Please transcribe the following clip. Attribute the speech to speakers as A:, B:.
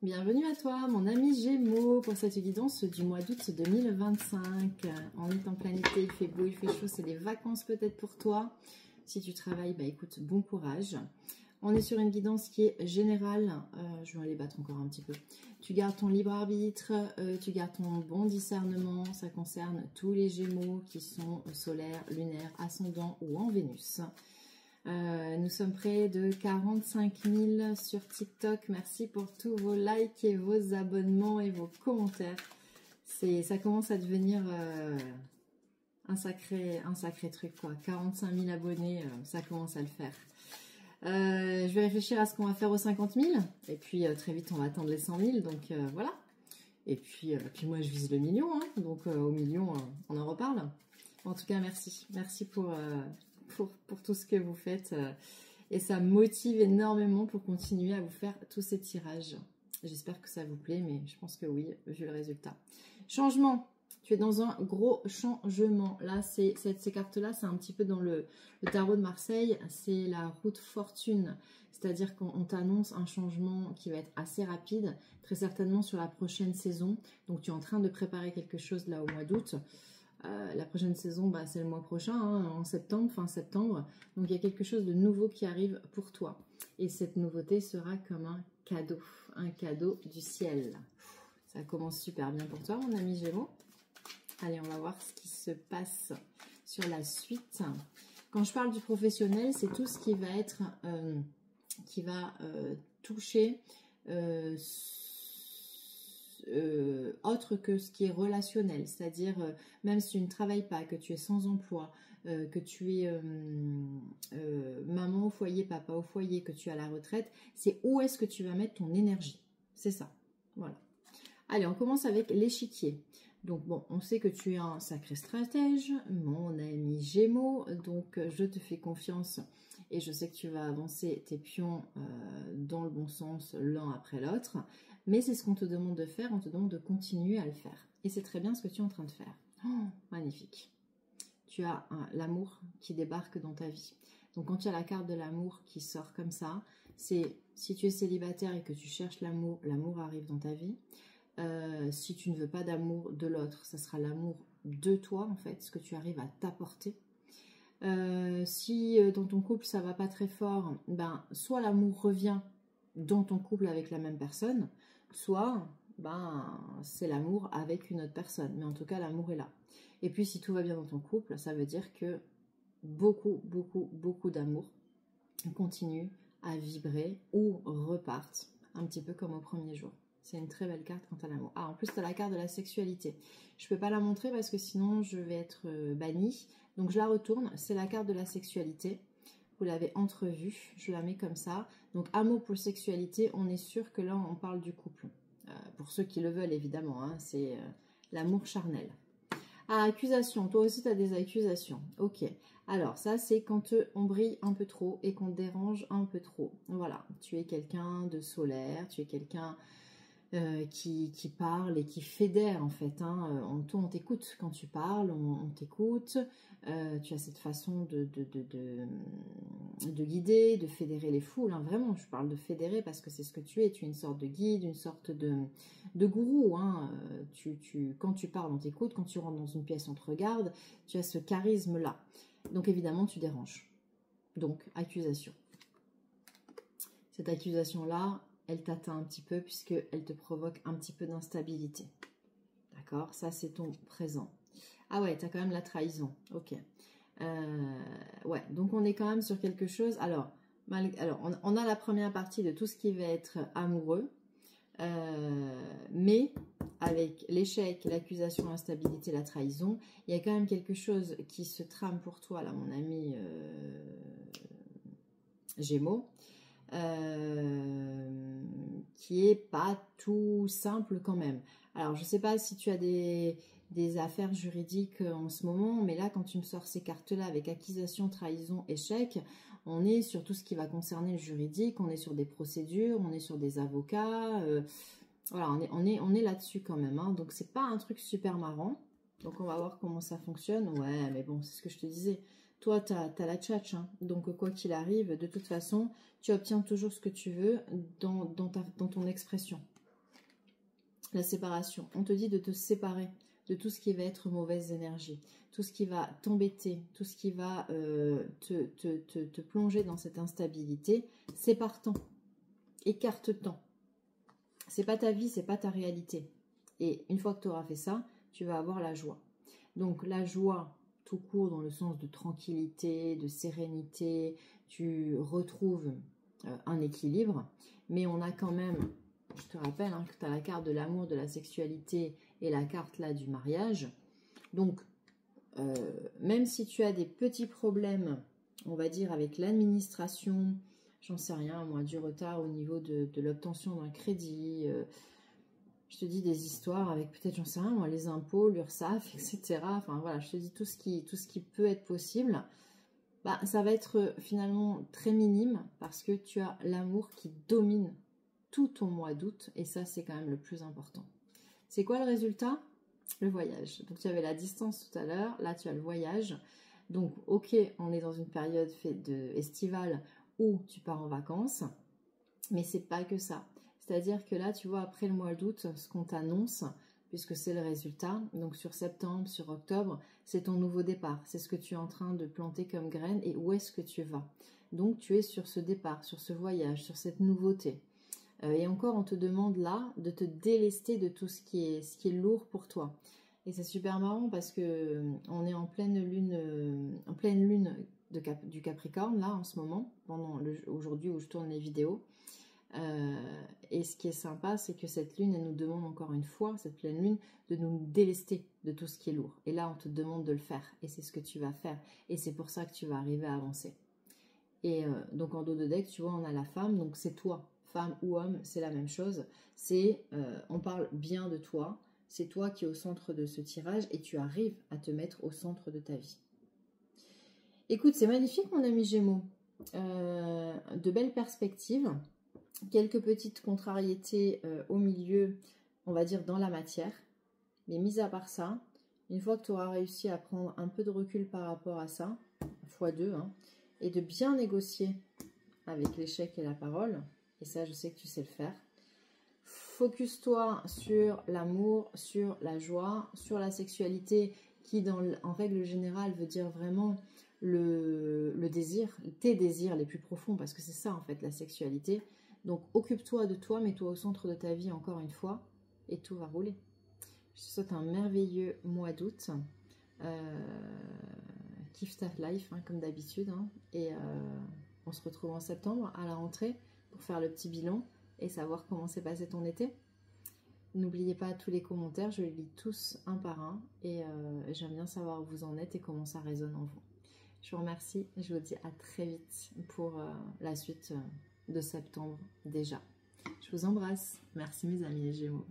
A: Bienvenue à toi, mon ami Gémeaux, pour cette guidance du mois d'août 2025. On est en plein été, il fait beau, il fait chaud, c'est les vacances peut-être pour toi. Si tu travailles, bah écoute, bon courage. On est sur une guidance qui est générale. Je vais aller battre encore un petit peu. Tu gardes ton libre arbitre, tu gardes ton bon discernement. Ça concerne tous les Gémeaux qui sont solaires, lunaires, ascendants ou en Vénus. Nous sommes près de 45 000 sur TikTok. Merci pour tous vos likes et vos abonnements et vos commentaires. Ça commence à devenir un sacré truc, quoi. 45 000 abonnés, ça commence à le faire. Je vais réfléchir à ce qu'on va faire aux 50 000. Et puis très vite, on va atteindre les 100 000. Donc voilà. Et puis moi, je vise le million. Hein, donc au million, on en reparle. En tout cas, merci. Merci pour tout ce que vous faites. Et ça me motive énormément pour continuer à vous faire tous ces tirages. J'espère que ça vous plaît, mais je pense que oui, vu le résultat. Changement. Tu es dans un gros changement. Là, ces cartes-là, c'est un petit peu dans le tarot de Marseille. C'est la route fortune. C'est-à-dire qu'on t'annonce un changement qui va être assez rapide, très certainement sur la prochaine saison. Donc, tu es en train de préparer quelque chose là au mois d'août. La prochaine saison, bah, c'est le mois prochain, hein, en septembre, fin septembre. Donc, il y a quelque chose de nouveau qui arrive pour toi. Et cette nouveauté sera comme un cadeau du ciel. Ça commence super bien pour toi, mon ami Gémeaux. Allez, on va voir ce qui se passe sur la suite. Quand je parle du professionnel, c'est tout ce qui va être, toucher autre que ce qui est relationnel. C'est-à-dire, même si tu ne travailles pas, que tu es sans emploi, que tu es maman au foyer, papa au foyer, que tu es à la retraite, c'est où est-ce que tu vas mettre ton énergie. C'est ça. Voilà. Allez, on commence avec l'échiquier. Donc bon, on sait que tu es un sacré stratège, mon ami Gémeaux, donc je te fais confiance et je sais que tu vas avancer tes pions dans le bon sens l'un après l'autre, mais c'est ce qu'on te demande de faire, on te demande de continuer à le faire. Et c'est très bien ce que tu es en train de faire. Oh, magnifique. Tu as l'amour qui débarque dans ta vie. Donc quand tu as la carte de l'amour qui sort comme ça, c'est si tu es célibataire et que tu cherches l'amour, l'amour arrive dans ta vie. Si tu ne veux pas d'amour de l'autre, ça sera l'amour de toi en fait, ce que tu arrives à t'apporter. Si dans ton couple ça va pas très fort, ben soit l'amour revient dans ton couple avec la même personne, soit ben c'est l'amour avec une autre personne. Mais en tout cas l'amour est là. Et puis si tout va bien dans ton couple, ça veut dire que beaucoup d'amour continue à vibrer ou repartent un petit peu comme au premier jour. C'est une très belle carte quant à l'amour. Ah, en plus, tu as la carte de la sexualité. Je ne peux pas la montrer parce que sinon, je vais être bannie. Donc, je la retourne. C'est la carte de la sexualité. Vous l'avez entrevue. Je la mets comme ça. Donc, amour pour sexualité, on est sûr que là, on parle du couple. Pour ceux qui le veulent, évidemment. Hein, c'est l'amour charnel. Ah, accusation. Toi aussi, tu as des accusations. Ok. Alors, ça, c'est quand on brille un peu trop et qu'on dérange un peu trop. Voilà. Tu es quelqu'un de solaire. Tu es quelqu'un... qui parle et qui fédère en fait. Hein. On t'écoute quand tu parles, on t'écoute. Tu as cette façon de guider, de fédérer les foules. Hein. Vraiment, je parle de fédérer parce que c'est ce que tu es. Tu es une sorte de guide, une sorte de gourou. Hein. Quand tu parles, on t'écoute. Quand tu rentres dans une pièce, on te regarde. Tu as ce charisme-là. Donc évidemment, tu déranges. Donc, accusation. Cette accusation-là, elle t'atteint un petit peu puisqu'elle te provoque un petit peu d'instabilité. D'accord? Ça, c'est ton présent. Ah ouais, tu as quand même la trahison. Ok. Ouais, donc on est quand même sur quelque chose. Alors on a la première partie de tout ce qui va être amoureux. Mais avec l'échec, l'accusation, l'instabilité, la trahison, il y a quand même quelque chose qui se trame pour toi, là, mon ami Gémeaux. Qui est pas tout simple quand même. Alors, je sais pas si tu as des affaires juridiques en ce moment, mais là, quand tu me sors ces cartes-là avec accusation, trahison, échec, on est sur tout ce qui va concerner le juridique, on est sur des procédures, on est sur des avocats, voilà, on est là-dessus quand même, hein, donc c'est pas un truc super marrant. Donc, on va voir comment ça fonctionne. Ouais, mais bon, c'est ce que je te disais. Toi, tu as la tchatche, hein. Donc quoi qu'il arrive, de toute façon, tu obtiens toujours ce que tu veux dans ton expression. la séparation. On te dit de te séparer de tout ce qui va être mauvaise énergie, tout ce qui va t'embêter, tout ce qui va te plonger dans cette instabilité. Sépare-t'en, écarte-t'en. C'est pas ta vie, c'est pas ta réalité. Et une fois que tu auras fait ça, tu vas avoir la joie. Donc la joie, tout court, dans le sens de tranquillité, de sérénité, tu retrouves un équilibre, mais on a quand même, je te rappelle que tu as la carte de l'amour, de la sexualité et la carte là du mariage. Donc, même si tu as des petits problèmes, on va dire, avec l'administration, j'en sais rien, moi, du retard au niveau de l'obtention d'un crédit, je te dis des histoires avec peut-être, j'en sais rien, moi, les impôts, l'URSSAF, etc. Enfin voilà, je te dis tout ce qui peut être possible. Bah, ça va être finalement très minime parce que tu as l'amour qui domine tout ton mois d'août et ça, c'est quand même le plus important. C'est quoi le résultat? Le voyage. Donc, tu avais la distance tout à l'heure. Là, tu as le voyage. Donc, ok, on est dans une période estivale où tu pars en vacances. Mais c'est pas que ça. C'est-à-dire que là, tu vois, après le mois d'août, ce qu'on t'annonce, puisque c'est le résultat, donc sur septembre, sur octobre, c'est ton nouveau départ. C'est ce que tu es en train de planter comme graine et où est-ce que tu vas. Donc, tu es sur ce départ, sur ce voyage, sur cette nouveauté. Et encore, on te demande là de te délester de tout ce qui est lourd pour toi. Et c'est super marrant parce que on est en pleine lune du Capricorne là en ce moment, aujourd'hui où je tourne les vidéos. Et ce qui est sympa, c'est que cette lune, elle nous demande encore une fois, cette pleine lune, de nous délester de tout ce qui est lourd. Et là, on te demande de le faire. Et c'est ce que tu vas faire. Et c'est pour ça que tu vas arriver à avancer. Et donc en dos de deck, tu vois, on a la femme, donc c'est toi. Femme ou homme, c'est la même chose. On parle bien de toi. C'est toi qui es au centre de ce tirage et tu arrives à te mettre au centre de ta vie. Écoute, c'est magnifique mon ami Gémeaux. De belles perspectives. Quelques petites contrariétés au milieu, on va dire dans la matière. Mais mis à part ça, une fois que tu auras réussi à prendre un peu de recul par rapport à ça, x2, et de bien négocier avec l'échec et la parole, et ça je sais que tu sais le faire, focus-toi sur l'amour, sur la joie, sur la sexualité qui en règle générale veut dire vraiment le désir, tes désirs les plus profonds, parce que c'est ça en fait la sexualité. Donc occupe-toi de toi, mets-toi au centre de ta vie encore une fois et tout va rouler. Je te souhaite un merveilleux mois d'août. Kiffe ta life comme d'habitude et on se retrouve en septembre à la rentrée pour faire le petit bilan et savoir comment s'est passé ton été. N'oubliez pas tous les commentaires, je les lis tous un par un et j'aime bien savoir où vous en êtes et comment ça résonne en vous. Je vous remercie, je vous dis à très vite pour la suite de septembre déjà. Je vous embrasse, merci mes amis les Gémeaux.